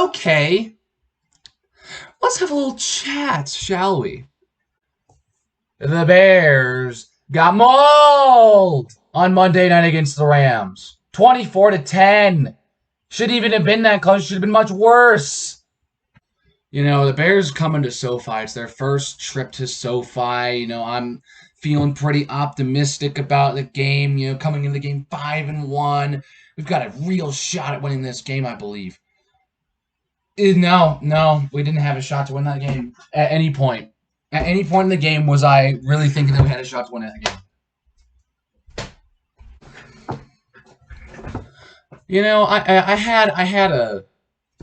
Okay, let's have a little chat, shall we? The Bears got mauled on Monday night against the Rams. 24-10. Should even have been that close. Should have been much worse. You know, the Bears coming to SoFi. It's their first trip to SoFi. I'm feeling pretty optimistic about the game. Coming into the game 5-1. We've got a real shot at winning this game, I believe. No, we didn't have a shot to win that game at any point. At any point in the game was I really thinking that we had a shot to win that game. I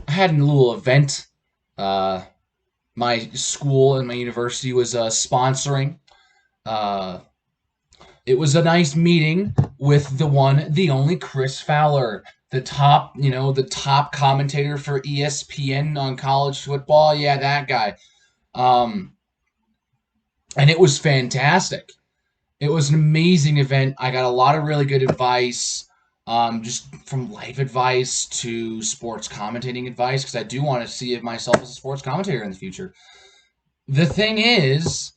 had a little event. My school and my university was sponsoring. Uh, it was a nice meeting with the one, the only Chris Fowler, the top commentator for ESPN on college football. Yeah, that guy. Um, and it was fantastic. It was an amazing event. I got a lot of really good advice, just from life advice to sports commentating advice, because I do want to see myself as a sports commentator in the future. The thing is,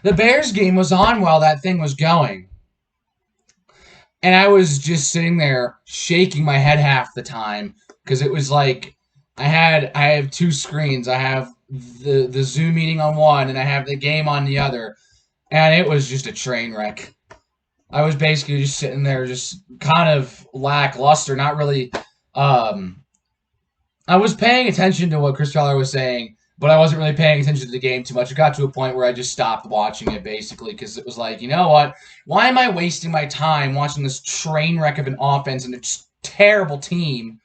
the Bears game was on while that thing was going, and I was just sitting there shaking my head half the time because it was like I have two screens. I have the Zoom meeting on one, and I have the game on the other, and it was just a train wreck. I was basically just sitting there, just kind of lackluster, not really. I was paying attention to what Chris Fowler was saying, but I wasn't really paying attention to the game too much. It got to a point where I just stopped watching it, basically, because it was like, you know what? Why am I wasting my time watching this train wreck of an offense and a terrible team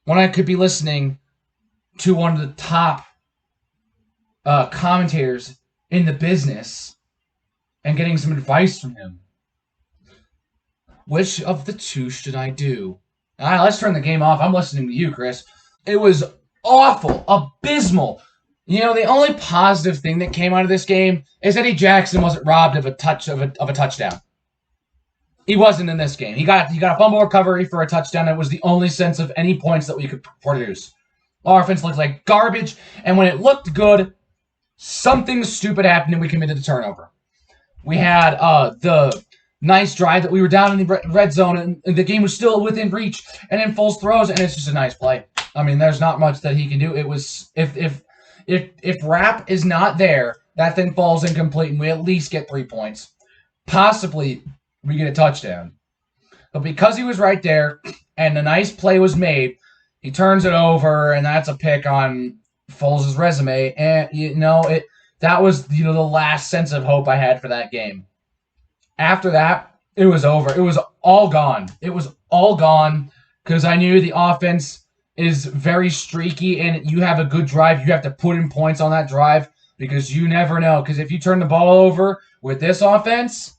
when I could be listening to one of the top commentators in the business and getting some advice from him? Which of the two should I do? All right, let's turn the game off. I'm listening to you, Chris. It was awful, abysmal. The only positive thing that came out of this game is Eddie Jackson wasn't robbed of a touchdown. He wasn't in this game. He got a fumble recovery for a touchdown. It was the only sense of any points that we could produce. Our offense looked like garbage, and when it looked good, something stupid happened and we committed a turnover. We had the nice drive that we were down in the red zone and the game was still within reach, and then Foles throws and it's just a nice play. I mean, there's not much that he can do. It was if Rapp is not there, that thing falls incomplete and we at least get 3 points. Possibly we get a touchdown. But because he was right there and the nice play was made, he turns it over and that's a pick on Foles' resume, and that was the last sense of hope I had for that game. After that, it was over. It was all gone. It was all gone because I knew the offense is very streaky, and you have a good drive, you have to put in points on that drive because you never know. Because if you turn the ball over with this offense,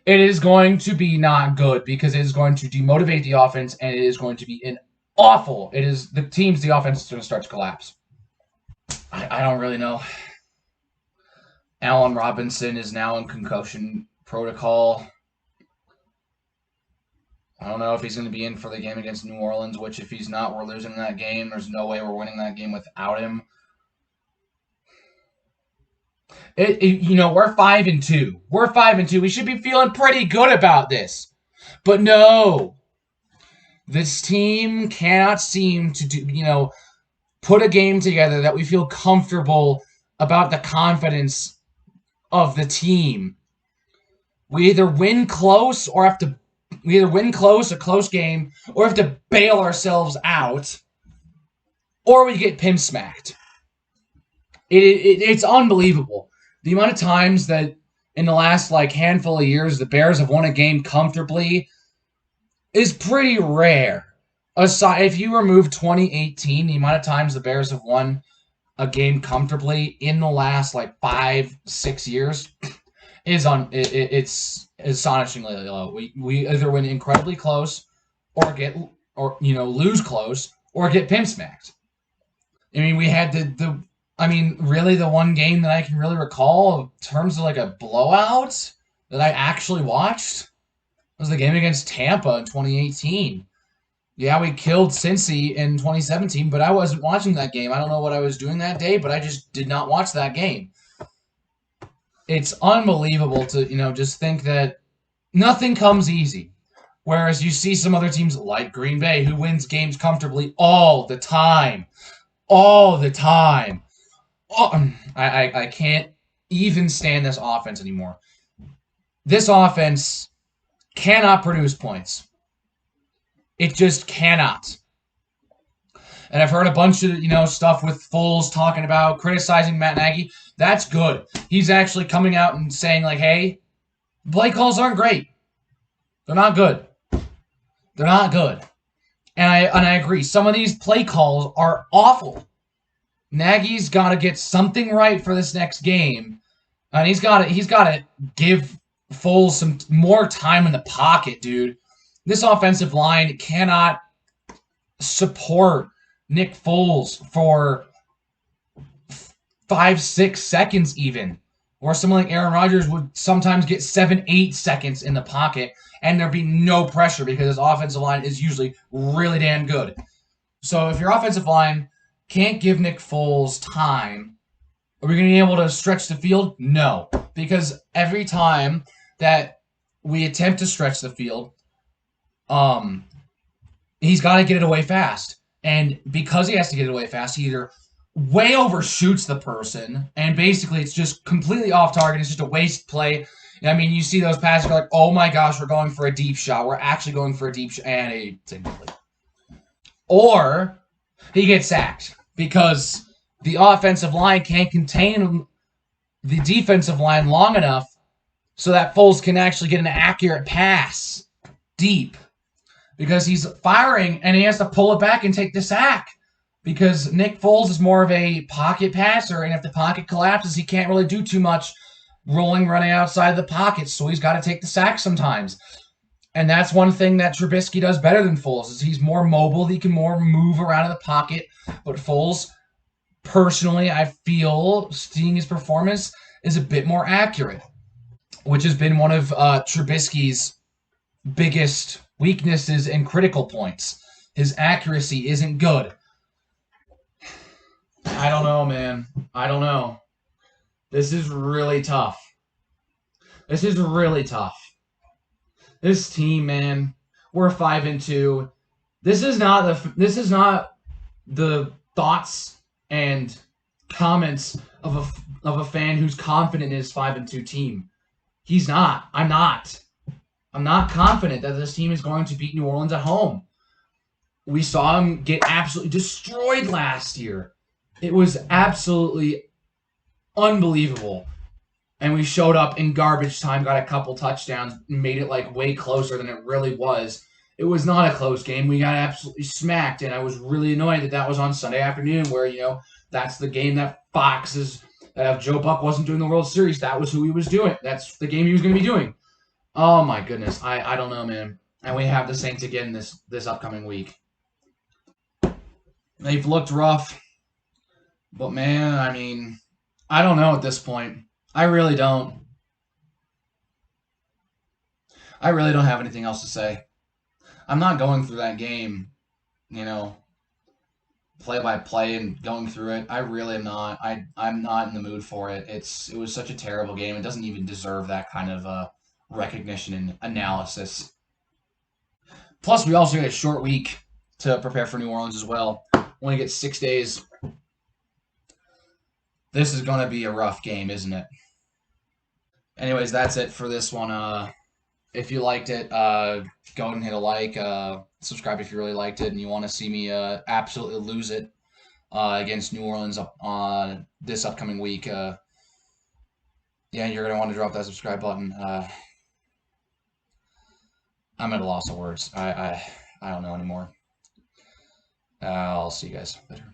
it is going to be not good because it is going to demotivate the offense, and it is going to be an awful. The offense is going to start to collapse. I don't really know. Allen Robinson is now in concussion protocol. I don't know if he's going to be in for the game against New Orleans, which if he's not, we're losing that game. There's no way we're winning that game without him. We're 5-2. We're 5-2. We should be feeling pretty good about this. But no. This team cannot seem to put a game together that we feel comfortable about the confidence of the team. We either win close, a close game, or have to bail ourselves out, or we get pin smacked. It's unbelievable. The amount of times that in the last handful of years the Bears have won a game comfortably is pretty rare. Aside, if you remove 2018, the amount of times the Bears have won a game comfortably in the last 5-6 years it's astonishingly low. We either win incredibly close or lose close or get pin smacked. I mean, we had really the one game that I can really recall in terms of a blowout that I actually watched was the game against Tampa in 2018. Yeah, we killed Cincy in 2017, but I wasn't watching that game. I don't know what I was doing that day, but I just did not watch that game. It's unbelievable to, just think that nothing comes easy. Whereas you see some other teams like Green Bay who wins games comfortably all the time. All the time. Oh, I can't even stand this offense anymore. This offense cannot produce points. It just cannot. And I've heard a bunch of, stuff with Foles talking about criticizing Matt Nagy. That's good. He's actually coming out and saying, like, hey, play calls aren't great. They're not good. They're not good. And I agree. Some of these play calls are awful. Nagy's got to get something right for this next game. And he's got to give Foles some more time in the pocket, dude. This offensive line cannot support Nick Foles for 5-6 seconds even. Or someone like Aaron Rodgers would sometimes get 7-8 seconds in the pocket, and there'd be no pressure because his offensive line is usually really damn good. So if your offensive line can't give Nick Foles time, are we going to be able to stretch the field? No. Because every time that we attempt to stretch the field, he's got to get it away fast. And because he has to get it away fast, he either way overshoots the person, and basically it's just completely off target. It's just a waste play. I mean, you see those passes, you're like, oh my gosh, we're going for a deep shot. We're actually going for a deep shot, and it's incomplete. Or he gets sacked because the offensive line can't contain the defensive line long enough so that Foles can actually get an accurate pass deep. Because he's firing and he has to pull it back and take the sack. Because Nick Foles is more of a pocket passer, and if the pocket collapses, he can't really do too much running outside the pocket, so he's got to take the sack sometimes. And that's one thing that Trubisky does better than Foles, is he's more mobile, he can more move around in the pocket. But Foles, personally, I feel, seeing his performance, is a bit more accurate, which has been one of Trubisky's biggest weaknesses and critical points. His accuracy isn't good. I don't know, man. I don't know. This is really tough. This is really tough. This team, man, we're 5-2. This is not the thoughts and comments of a fan who's confident in his 5-2 team. He's not. I'm not. I'm not confident that this team is going to beat New Orleans at home. We saw them get absolutely destroyed last year. It was absolutely unbelievable. And we showed up in garbage time, got a couple touchdowns, and made it like way closer than it really was. It was not a close game. We got absolutely smacked, and I was really annoyed that that was on Sunday afternoon, where, that's the game that Fox is. If Joe Buck wasn't doing the World Series, that was who he was doing. That's the game he was going to be doing. Oh my goodness, I don't know, man. And we have the Saints again this upcoming week. They've looked rough, but man, I mean, I don't know at this point. I really don't. I really don't have anything else to say. I'm not going through that game, play by play and going through it. I really am not. I'm not in the mood for it. It was such a terrible game. It doesn't even deserve that kind of recognition and analysis. Plus, we also get a short week to prepare for New Orleans as well. Only get 6 days. This is going to be a rough game, isn't it? Anyways, that's it for this one. If you liked it, go ahead and hit a like. Subscribe if you really liked it and you want to see me absolutely lose it against New Orleans on this upcoming week. Yeah, you're going to want to drop that subscribe button. I'm at a loss of words. I don't know anymore. I'll see you guys later.